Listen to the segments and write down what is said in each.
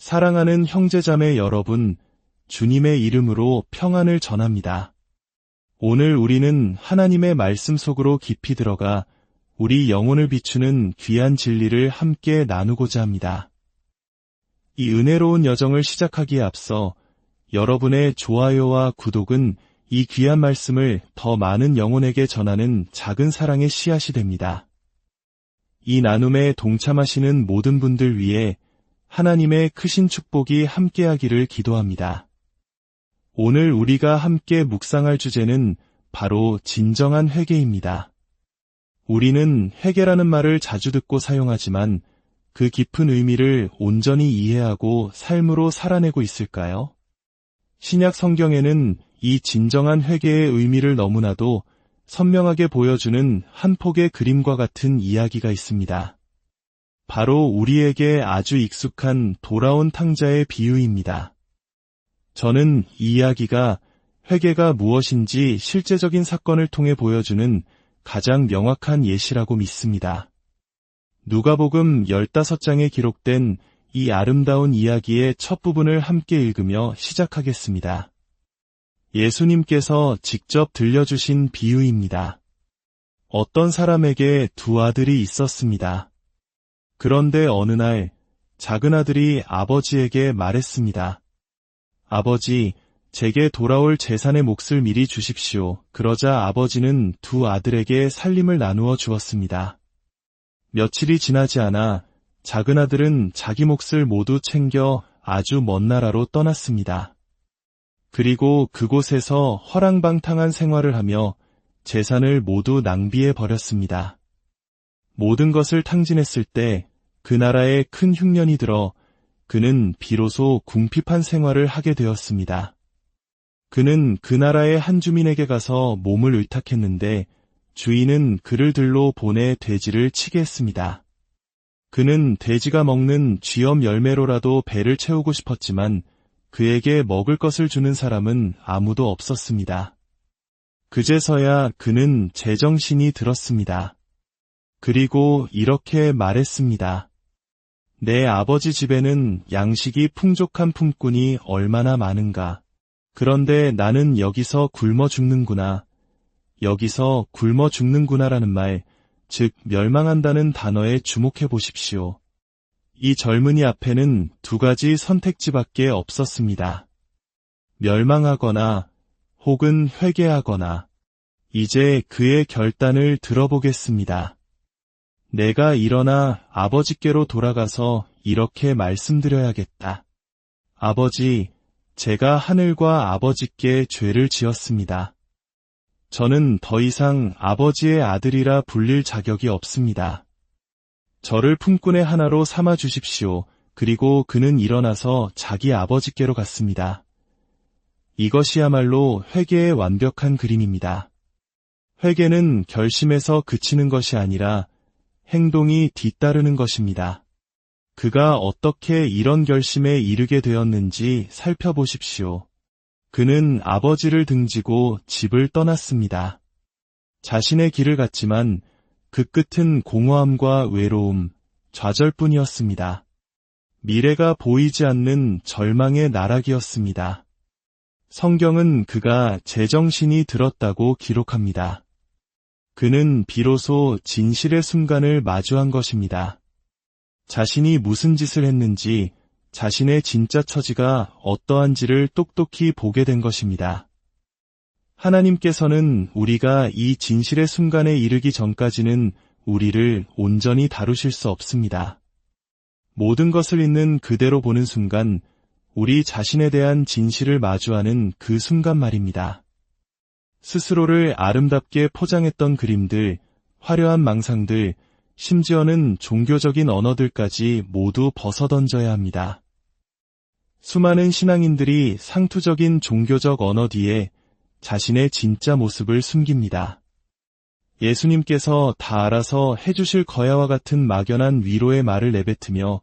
사랑하는 형제자매 여러분, 주님의 이름으로 평안을 전합니다. 오늘 우리는 하나님의 말씀 속으로 깊이 들어가 우리 영혼을 비추는 귀한 진리를 함께 나누고자 합니다. 이 은혜로운 여정을 시작하기에 앞서 여러분의 좋아요와 구독은 이 귀한 말씀을 더 많은 영혼에게 전하는 작은 사랑의 씨앗이 됩니다. 이 나눔에 동참하시는 모든 분들 위해 하나님의 크신 축복이 함께하기를 기도합니다. 오늘 우리가 함께 묵상할 주제는 바로 진정한 회개입니다. 우리는 회개라는 말을 자주 듣고 사용하지만 그 깊은 의미를 온전히 이해하고 삶으로 살아내고 있을까요? 신약 성경에는 이 진정한 회개의 의미를 너무나도 선명하게 보여주는 한 폭의 그림과 같은 이야기가 있습니다. 바로 우리에게 아주 익숙한 돌아온 탕자의 비유입니다. 저는 이 이야기가 회개가 무엇인지 실제적인 사건을 통해 보여주는 가장 명확한 예시라고 믿습니다. 누가복음 15장에 기록된 이 아름다운 이야기의 첫 부분을 함께 읽으며 시작하겠습니다. 예수님께서 직접 들려주신 비유입니다. 어떤 사람에게 두 아들이 있었습니다. 그런데 어느 날 작은 아들이 아버지에게 말했습니다. 아버지, 제게 돌아올 재산의 몫을 미리 주십시오. 그러자 아버지는 두 아들에게 살림을 나누어 주었습니다. 며칠이 지나지 않아 작은 아들은 자기 몫을 모두 챙겨 아주 먼 나라로 떠났습니다. 그리고 그곳에서 허랑방탕한 생활을 하며 재산을 모두 낭비해 버렸습니다. 모든 것을 탕진했을 때 그 나라에 큰 흉년이 들어 그는 비로소 궁핍한 생활을 하게 되었습니다. 그는 그 나라의 한 주민에게 가서 몸을 의탁했는데 주인은 그를 들로 보내 돼지를 치게 했습니다. 그는 돼지가 먹는 쥐엄 열매로라도 배를 채우고 싶었지만 그에게 먹을 것을 주는 사람은 아무도 없었습니다. 그제서야 그는 제정신이 들었습니다. 그리고 이렇게 말했습니다. 내 아버지 집에는 양식이 풍족한 품꾼이 얼마나 많은가. 그런데 나는 여기서 굶어 죽는구나. 여기서 굶어 죽는구나라는 말, 즉 멸망한다는 단어에 주목해 보십시오. 이 젊은이 앞에는 두 가지 선택지밖에 없었습니다. 멸망하거나 혹은 회개하거나. 이제 그의 결단을 들어보겠습니다. 내가 일어나 아버지께로 돌아가서 이렇게 말씀드려야겠다. 아버지, 제가 하늘과 아버지께 죄를 지었습니다. 저는 더 이상 아버지의 아들이라 불릴 자격이 없습니다. 저를 품꾼의 하나로 삼아 주십시오. 그리고 그는 일어나서 자기 아버지께로 갔습니다. 이것이야말로 회개의 완벽한 그림입니다. 회개는 결심에서 그치는 것이 아니라 행동이 뒤따르는 것입니다. 그가 어떻게 이런 결심에 이르게 되었는지 살펴보십시오. 그는 아버지를 등지고 집을 떠났습니다. 자신의 길을 갔지만 그 끝은 공허함과 외로움, 좌절뿐이었습니다. 미래가 보이지 않는 절망의 나락이었습니다. 성경은 그가 제정신이 들었다고 기록합니다. 그는 비로소 진실의 순간을 마주한 것입니다. 자신이 무슨 짓을 했는지, 자신의 진짜 처지가 어떠한지를 똑똑히 보게 된 것입니다. 하나님께서는 우리가 이 진실의 순간에 이르기 전까지는 우리를 온전히 다루실 수 없습니다. 모든 것을 있는 그대로 보는 순간, 우리 자신에 대한 진실을 마주하는 그 순간 말입니다. 스스로를 아름답게 포장했던 그림들, 화려한 망상들, 심지어는 종교적인 언어들까지 모두 벗어던져야 합니다. 수많은 신앙인들이 상투적인 종교적 언어 뒤에 자신의 진짜 모습을 숨깁니다. 예수님께서 다 알아서 해주실 거야와 같은 막연한 위로의 말을 내뱉으며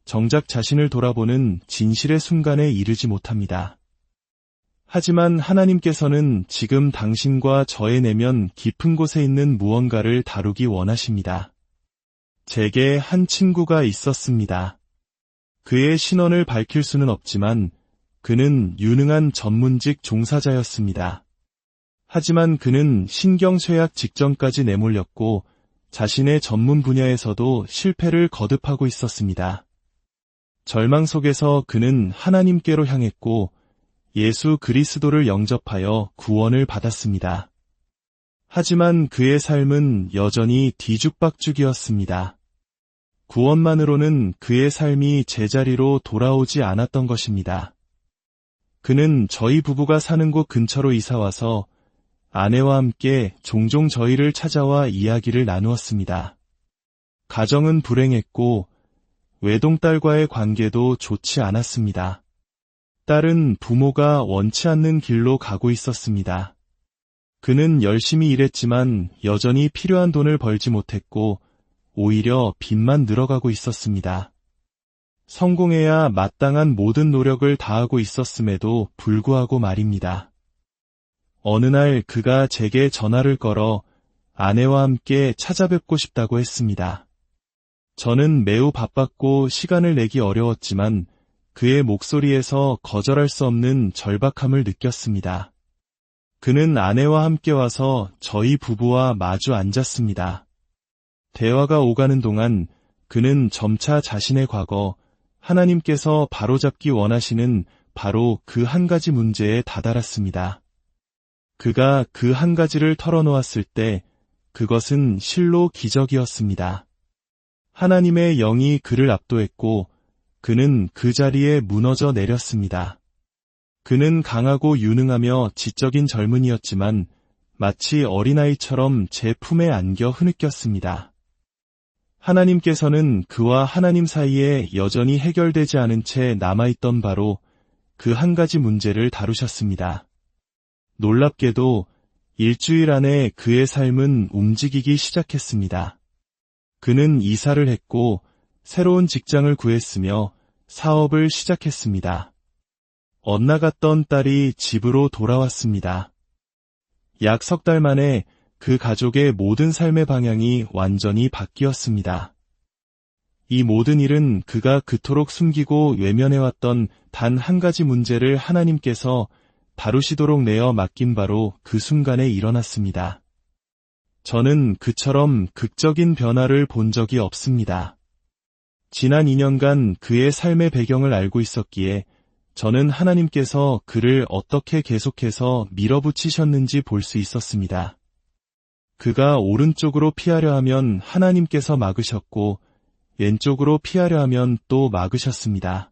정작 자신을 돌아보는 진실의 순간에 이르지 못합니다. 하지만 하나님께서는 지금 당신과 저의 내면 깊은 곳에 있는 무언가를 다루기 원하십니다. 제게 한 친구가 있었습니다. 그의 신원을 밝힐 수는 없지만 그는 유능한 전문직 종사자였습니다. 하지만 그는 신경쇠약 직전까지 내몰렸고 자신의 전문 분야에서도 실패를 거듭하고 있었습니다. 절망 속에서 그는 하나님께로 향했고 예수 그리스도를 영접하여 구원을 받았습니다. 하지만 그의 삶은 여전히 뒤죽박죽이었습니다. 구원만으로는 그의 삶이 제자리로 돌아오지 않았던 것입니다. 그는 저희 부부가 사는 곳 근처로 이사와서 아내와 함께 종종 저희를 찾아와 이야기를 나누었습니다. 가정은 불행했고 외동딸과의 관계도 좋지 않았습니다. 딸은 부모가 원치 않는 길로 가고 있었습니다. 그는 열심히 일했지만 여전히 필요한 돈을 벌지 못했고 오히려 빚만 늘어가고 있었습니다. 성공해야 마땅한 모든 노력을 다하고 있었음에도 불구하고 말입니다. 어느 날 그가 제게 전화를 걸어 아내와 함께 찾아뵙고 싶다고 했습니다. 저는 매우 바빴고 시간을 내기 어려웠지만 그의 목소리에서 거절할 수 없는 절박함을 느꼈습니다. 그는 아내와 함께 와서 저희 부부와 마주 앉았습니다. 대화가 오가는 동안 그는 점차 자신의 과거, 하나님께서 바로잡기 원하시는 바로 그 한 가지 문제에 다다랐습니다. 그가 그 한 가지를 털어놓았을 때 그것은 실로 기적이었습니다. 하나님의 영이 그를 압도했고 그는 그 자리에 무너져 내렸습니다. 그는 강하고 유능하며 지적인 젊은이였지만 마치 어린아이처럼 제 품에 안겨 흐느꼈습니다. 하나님께서는 그와 하나님 사이에 여전히 해결되지 않은 채 남아있던 바로 그 한 가지 문제를 다루셨습니다. 놀랍게도 일주일 안에 그의 삶은 움직이기 시작했습니다. 그는 이사를 했고 새로운 직장을 구했으며 사업을 시작했습니다. 엇나갔던 딸이 집으로 돌아왔습니다. 약 석 달 만에 그 가족의 모든 삶의 방향이 완전히 바뀌었습니다. 이 모든 일은 그가 그토록 숨기고 외면해왔던 단 한 가지 문제를 하나님께서 다루시도록 내어 맡긴 바로 그 순간에 일어났습니다. 저는 그처럼 극적인 변화를 본 적이 없습니다. 지난 2년간 그의 삶의 배경을 알고 있었기에 저는 하나님께서 그를 어떻게 계속해서 밀어붙이셨는지 볼 수 있었습니다. 그가 오른쪽으로 피하려 하면 하나님께서 막으셨고 왼쪽으로 피하려 하면 또 막으셨습니다.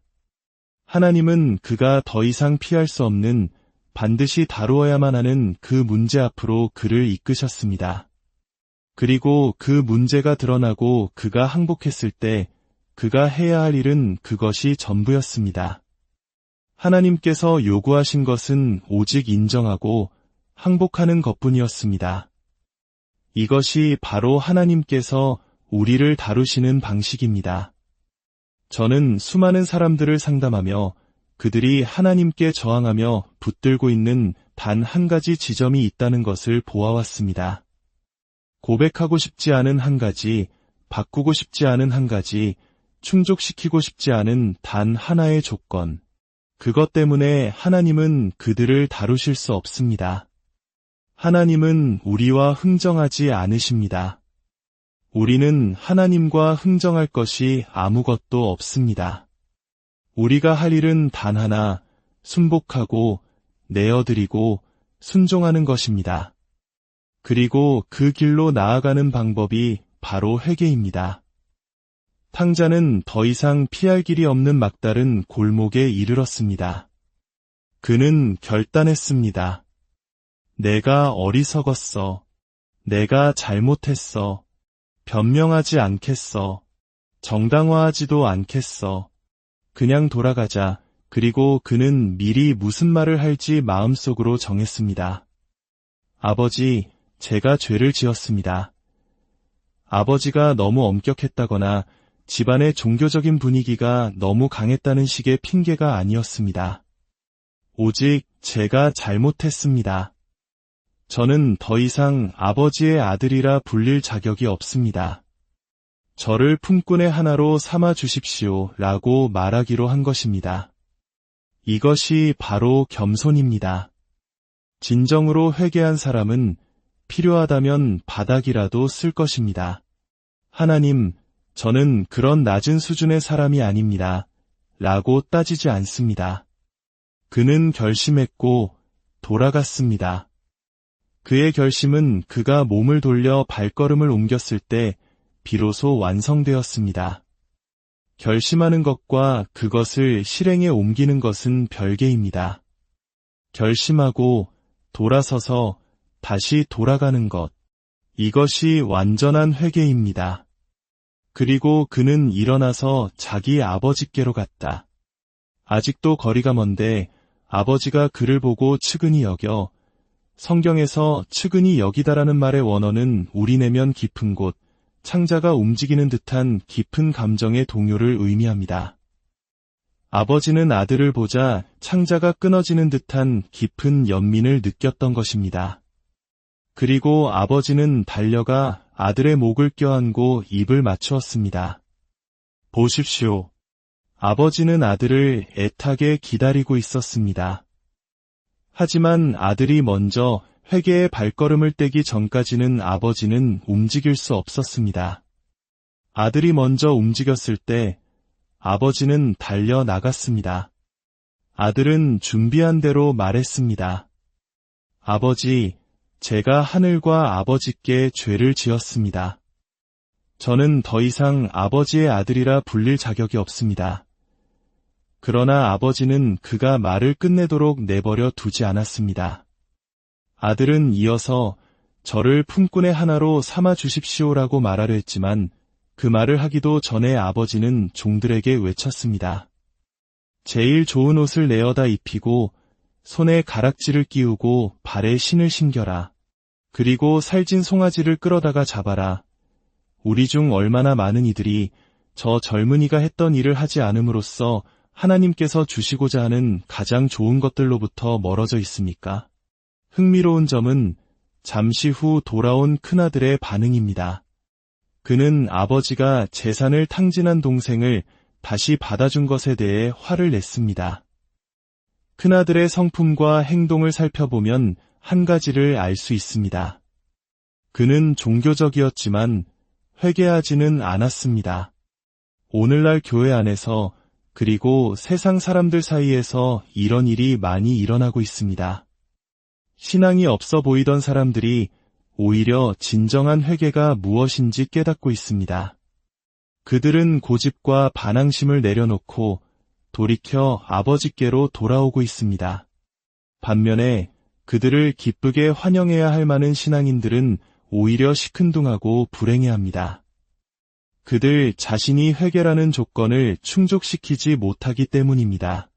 하나님은 그가 더 이상 피할 수 없는 반드시 다루어야만 하는 그 문제 앞으로 그를 이끄셨습니다. 그리고 그 문제가 드러나고 그가 항복했을 때 그가 해야 할 일은 그것이 전부였습니다. 하나님께서 요구하신 것은 오직 인정하고 항복하는 것뿐이었습니다. 이것이 바로 하나님께서 우리를 다루시는 방식입니다. 저는 수많은 사람들을 상담하며 그들이 하나님께 저항하며 붙들고 있는 단 한 가지 지점이 있다는 것을 보아왔습니다. 고백하고 싶지 않은 한 가지, 바꾸고 싶지 않은 한 가지, 충족시키고 싶지 않은 단 하나의 조건. 그것 때문에 하나님은 그들을 다루실 수 없습니다. 하나님은 우리와 흥정하지 않으십니다. 우리는 하나님과 흥정할 것이 아무것도 없습니다. 우리가 할 일은 단 하나, 순복하고 내어드리고 순종하는 것입니다. 그리고 그 길로 나아가는 방법이 바로 회개입니다. 탕자는 더 이상 피할 길이 없는 막다른 골목에 이르렀습니다. 그는 결단했습니다. 내가 어리석었어. 내가 잘못했어. 변명하지 않겠어. 정당화하지도 않겠어. 그냥 돌아가자. 그리고 그는 미리 무슨 말을 할지 마음속으로 정했습니다. 아버지, 제가 죄를 지었습니다. 아버지가 너무 엄격했다거나 집안의 종교적인 분위기가 너무 강했다는 식의 핑계가 아니었습니다. 오직 제가 잘못했습니다. 저는 더 이상 아버지의 아들이라 불릴 자격이 없습니다. 저를 품꾼의 하나로 삼아 주십시오 라고 말하기로 한 것입니다. 이것이 바로 겸손입니다. 진정으로 회개한 사람은 필요하다면 바닥이라도 쓸 것입니다. 하나님, 저는 그런 낮은 수준의 사람이 아닙니다. 라고 따지지 않습니다. 그는 결심했고 돌아갔습니다. 그의 결심은 그가 몸을 돌려 발걸음을 옮겼을 때 비로소 완성되었습니다. 결심하는 것과 그것을 실행에 옮기는 것은 별개입니다. 결심하고 돌아서서 다시 돌아가는 것. 이것이 완전한 회개입니다. 그리고 그는 일어나서 자기 아버지께로 갔다. 아직도 거리가 먼데 아버지가 그를 보고 측은히 여겨, 성경에서 측은히 여기다라는 말의 원어는 우리 내면 깊은 곳, 창자가 움직이는 듯한 깊은 감정의 동요를 의미합니다. 아버지는 아들을 보자 창자가 끊어지는 듯한 깊은 연민을 느꼈던 것입니다. 그리고 아버지는 달려가 아들의 목을 껴안고 입을 맞추었습니다. 보십시오. 아버지는 아들을 애타게 기다리고 있었습니다. 하지만 아들이 먼저 회개의 발걸음을 떼기 전까지는 아버지는 움직일 수 없었습니다. 아들이 먼저 움직였을 때 아버지는 달려 나갔습니다. 아들은 준비한 대로 말했습니다. 아버지, 제가 하늘과 아버지께 죄를 지었습니다. 저는 더 이상 아버지의 아들이라 불릴 자격이 없습니다. 그러나 아버지는 그가 말을 끝내도록 내버려 두지 않았습니다. 아들은 이어서 저를 품꾼의 하나로 삼아 주십시오라고 말하려 했지만 그 말을 하기도 전에 아버지는 종들에게 외쳤습니다. 제일 좋은 옷을 내어다 입히고 손에 가락지를 끼우고 발에 신을 신겨라. 그리고 살찐 송아지를 끌어다가 잡아라. 우리 중 얼마나 많은 이들이 저 젊은이가 했던 일을 하지 않음으로써 하나님께서 주시고자 하는 가장 좋은 것들로부터 멀어져 있습니까? 흥미로운 점은 잠시 후 돌아온 큰아들의 반응입니다. 그는 아버지가 재산을 탕진한 동생을 다시 받아준 것에 대해 화를 냈습니다. 큰아들의 성품과 행동을 살펴보면 한 가지를 알 수 있습니다. 그는 종교적이었지만 회개하지는 않았습니다. 오늘날 교회 안에서 그리고 세상 사람들 사이에서 이런 일이 많이 일어나고 있습니다. 신앙이 없어 보이던 사람들이 오히려 진정한 회개가 무엇인지 깨닫고 있습니다. 그들은 고집과 반항심을 내려놓고 돌이켜 아버지께로 돌아오고 있습니다. 반면에 그들을 기쁘게 환영해야 할 많은 신앙인들은 오히려 시큰둥하고 불행해합니다. 그들 자신이 회개라는 조건을 충족시키지 못하기 때문입니다.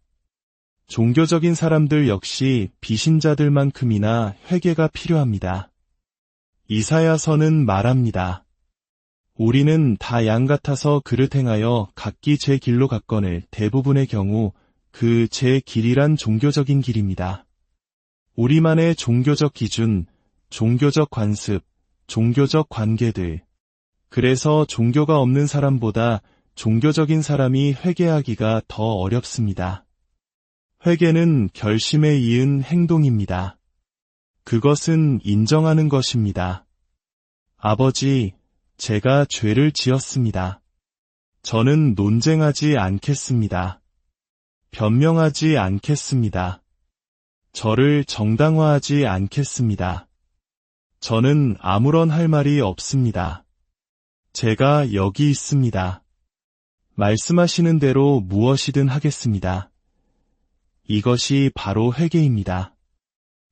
종교적인 사람들 역시 비신자들만큼이나 회개가 필요합니다. 이사야서는 말합니다. 우리는 다 양 같아서 그릇 행하여 각기 제 길로 갔거늘 대부분의 경우 그 제 길이란 종교적인 길입니다. 우리만의 종교적 기준, 종교적 관습, 종교적 관계들. 그래서 종교가 없는 사람보다 종교적인 사람이 회개하기가 더 어렵습니다. 회개는 결심에 이은 행동입니다. 그것은 인정하는 것입니다. 아버지, 제가 죄를 지었습니다. 저는 논쟁하지 않겠습니다. 변명하지 않겠습니다. 저를 정당화하지 않겠습니다. 저는 아무런 할 말이 없습니다. 제가 여기 있습니다. 말씀하시는 대로 무엇이든 하겠습니다. 이것이 바로 회개입니다.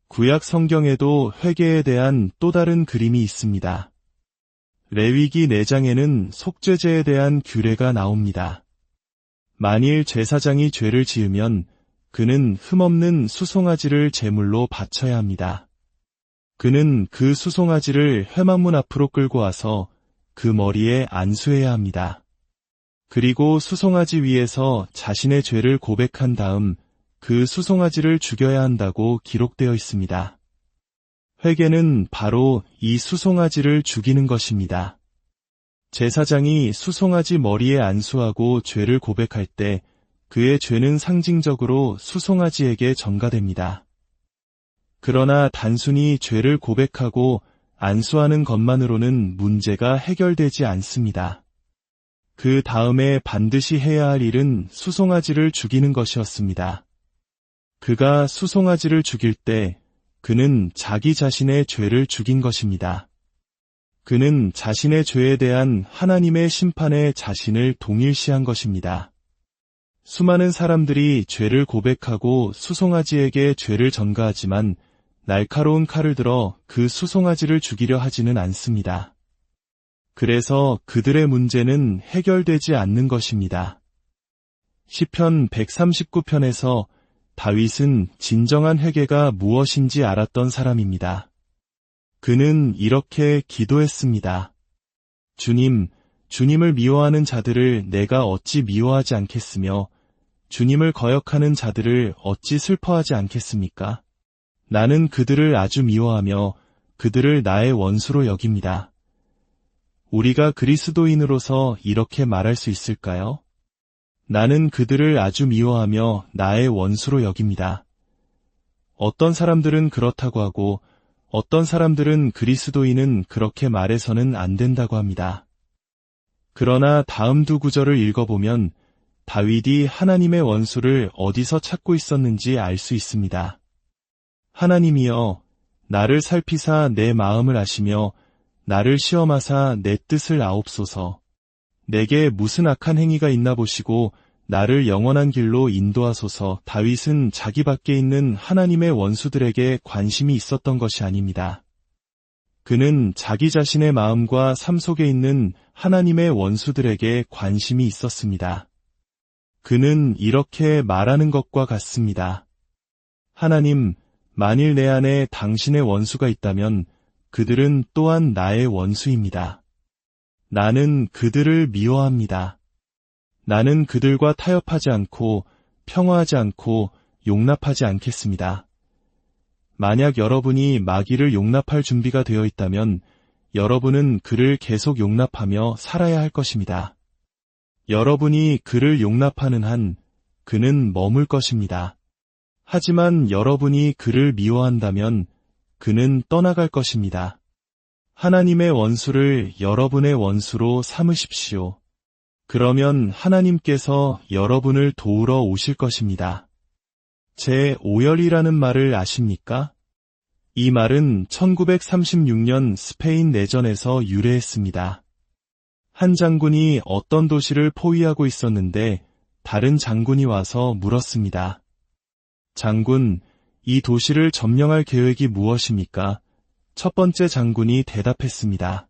구약 성경에도 회개에 대한 또 다른 그림이 있습니다. 레위기 4장에는 속죄제에 대한 규례가 나옵니다. 만일 제사장이 죄를 지으면 그는 흠없는 수송아지를 제물로 바쳐야 합니다. 그는 그 수송아지를 회막문 앞으로 끌고 와서 그 머리에 안수해야 합니다. 그리고 수송아지 위에서 자신의 죄를 고백한 다음 그 수송아지를 죽여야 한다고 기록되어 있습니다. 회개는 바로 이 수송아지를 죽이는 것입니다. 제사장이 수송아지 머리에 안수하고 죄를 고백할 때 그의 죄는 상징적으로 수송아지에게 전가됩니다. 그러나 단순히 죄를 고백하고 안수하는 것만으로는 문제가 해결되지 않습니다. 그 다음에 반드시 해야 할 일은 수송아지를 죽이는 것이었습니다. 그가 수송아지를 죽일 때 그는 자기 자신의 죄를 죽인 것입니다. 그는 자신의 죄에 대한 하나님의 심판에 자신을 동일시한 것입니다. 수많은 사람들이 죄를 고백하고 수송아지에게 죄를 전가하지만 날카로운 칼을 들어 그 수송아지를 죽이려 하지는 않습니다. 그래서 그들의 문제는 해결되지 않는 것입니다. 시편 139편에서 다윗은 진정한 회개가 무엇인지 알았던 사람입니다. 그는 이렇게 기도했습니다. 주님, 주님을 미워하는 자들을 내가 어찌 미워하지 않겠으며 주님을 거역하는 자들을 어찌 슬퍼하지 않겠습니까? 나는 그들을 아주 미워하며 그들을 나의 원수로 여깁니다. 우리가 그리스도인으로서 이렇게 말할 수 있을까요? 나는 그들을 아주 미워하며 나의 원수로 여깁니다. 어떤 사람들은 그렇다고 하고 어떤 사람들은 그리스도인은 그렇게 말해서는 안 된다고 합니다. 그러나 다음 두 구절을 읽어보면 다윗이 하나님의 원수를 어디서 찾고 있었는지 알 수 있습니다. 하나님이여, 나를 살피사 내 마음을 아시며 나를 시험하사 내 뜻을 아옵소서. 내게 무슨 악한 행위가 있나 보시고 나를 영원한 길로 인도하소서. 다윗은 자기 밖에 있는 하나님의 원수들에게 관심이 있었던 것이 아닙니다. 그는 자기 자신의 마음과 삶 속에 있는 하나님의 원수들에게 관심이 있었습니다. 그는 이렇게 말하는 것과 같습니다. 하나님, 만일 내 안에 당신의 원수가 있다면 그들은 또한 나의 원수입니다. 나는 그들을 미워합니다. 나는 그들과 타협하지 않고 평화하지 않고 용납하지 않겠습니다. 만약 여러분이 마귀를 용납할 준비가 되어 있다면 여러분은 그를 계속 용납하며 살아야 할 것입니다. 여러분이 그를 용납하는 한 그는 머물 것입니다. 하지만 여러분이 그를 미워한다면 그는 떠나갈 것입니다. 하나님의 원수를 여러분의 원수로 삼으십시오. 그러면 하나님께서 여러분을 도우러 오실 것입니다. 제5열이라는 말을 아십니까? 이 말은 1936년 스페인 내전에서 유래했습니다. 한 장군이 어떤 도시를 포위하고 있었는데 다른 장군이 와서 물었습니다. 장군, 이 도시를 점령할 계획이 무엇입니까? 첫 번째 장군이 대답했습니다.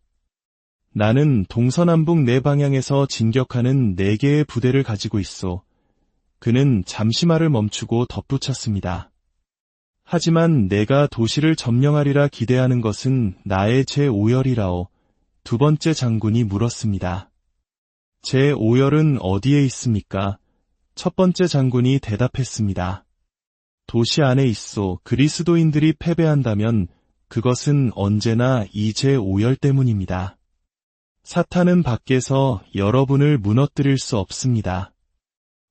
나는 동서남북 네 방향에서 진격하는 4개의 부대를 가지고 있소. 그는 잠시 말을 멈추고 덧붙였습니다. 하지만 내가 도시를 점령하리라 기대하는 것은 나의 제5열이라오. 두 번째 장군이 물었습니다. 제5열은 어디에 있습니까? 첫 번째 장군이 대답했습니다. 도시 안에 있소. 그리스도인들이 패배한다면 그것은 언제나 이 제5열 때문입니다. 사탄은 밖에서 여러분을 무너뜨릴 수 없습니다.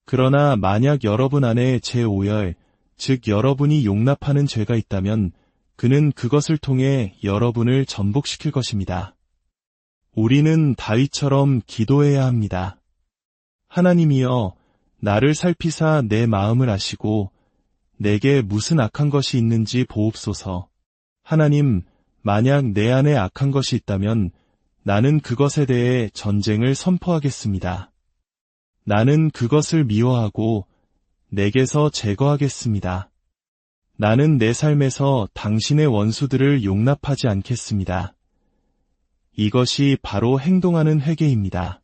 그러나 만약 여러분 안에 제5열, 즉 여러분이 용납하는 죄가 있다면 그는 그것을 통해 여러분을 전복시킬 것입니다. 우리는 다윗처럼 기도해야 합니다. 하나님이여, 나를 살피사 내 마음을 아시고 내게 무슨 악한 것이 있는지 보옵소서. 하나님, 만약 내 안에 악한 것이 있다면 나는 그것에 대해 전쟁을 선포하겠습니다. 나는 그것을 미워하고 내게서 제거하겠습니다. 나는 내 삶에서 당신의 원수들을 용납하지 않겠습니다. 이것이 바로 행동하는 회개입니다.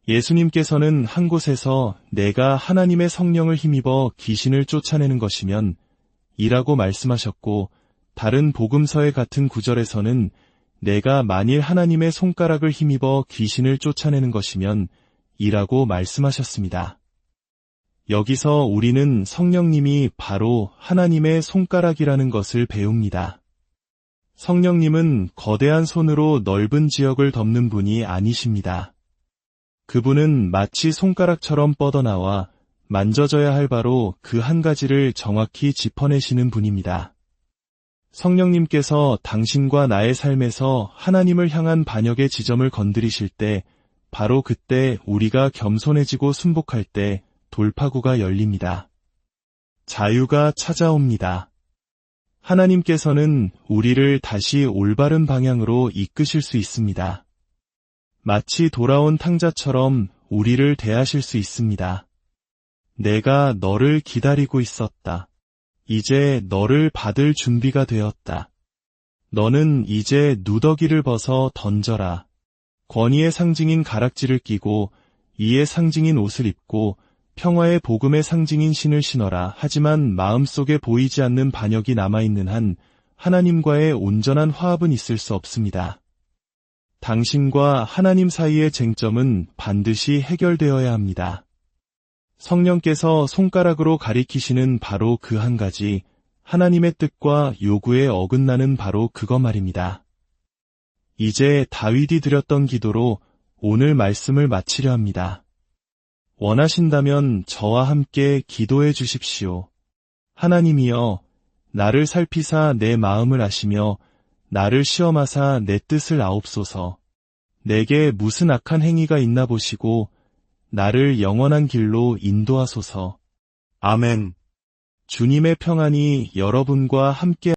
예수님께서는 한 곳에서 내가 하나님의 성령을 힘입어 귀신을 쫓아내는 것이면 이라고 말씀하셨고, 다른 복음서의 같은 구절에서는 내가 만일 하나님의 손가락을 힘입어 귀신을 쫓아내는 것이면 이라고 말씀하셨습니다. 여기서 우리는 성령님이 바로 하나님의 손가락이라는 것을 배웁니다. 성령님은 거대한 손으로 넓은 지역을 덮는 분이 아니십니다. 그분은 마치 손가락처럼 뻗어나와 만져져야 할 바로 그 한 가지를 정확히 짚어내시는 분입니다. 성령님께서 당신과 나의 삶에서 하나님을 향한 반역의 지점을 건드리실 때, 바로 그때 우리가 겸손해지고 순복할 때 돌파구가 열립니다. 자유가 찾아옵니다. 하나님께서는 우리를 다시 올바른 방향으로 이끄실 수 있습니다. 마치 돌아온 탕자처럼 우리를 대하실 수 있습니다. 내가 너를 기다리고 있었다. 이제 너를 받을 준비가 되었다. 너는 이제 누더기를 벗어 던져라. 권위의 상징인 가락지를 끼고 이의 상징인 옷을 입고 평화의 복음의 상징인 신을 신어라. 하지만 마음속에 보이지 않는 반역이 남아있는 한 하나님과의 온전한 화합은 있을 수 없습니다. 당신과 하나님 사이의 쟁점은 반드시 해결되어야 합니다. 성령께서 손가락으로 가리키시는 바로 그 한 가지, 하나님의 뜻과 요구에 어긋나는 바로 그것 말입니다. 이제 다윗이 드렸던 기도로 오늘 말씀을 마치려 합니다. 원하신다면 저와 함께 기도해 주십시오. 하나님이여, 나를 살피사 내 마음을 아시며 나를 시험하사 내 뜻을 아옵소서. 내게 무슨 악한 행위가 있나 보시고 나를 영원한 길로 인도하소서. 아멘. 주님의 평안이 여러분과 함께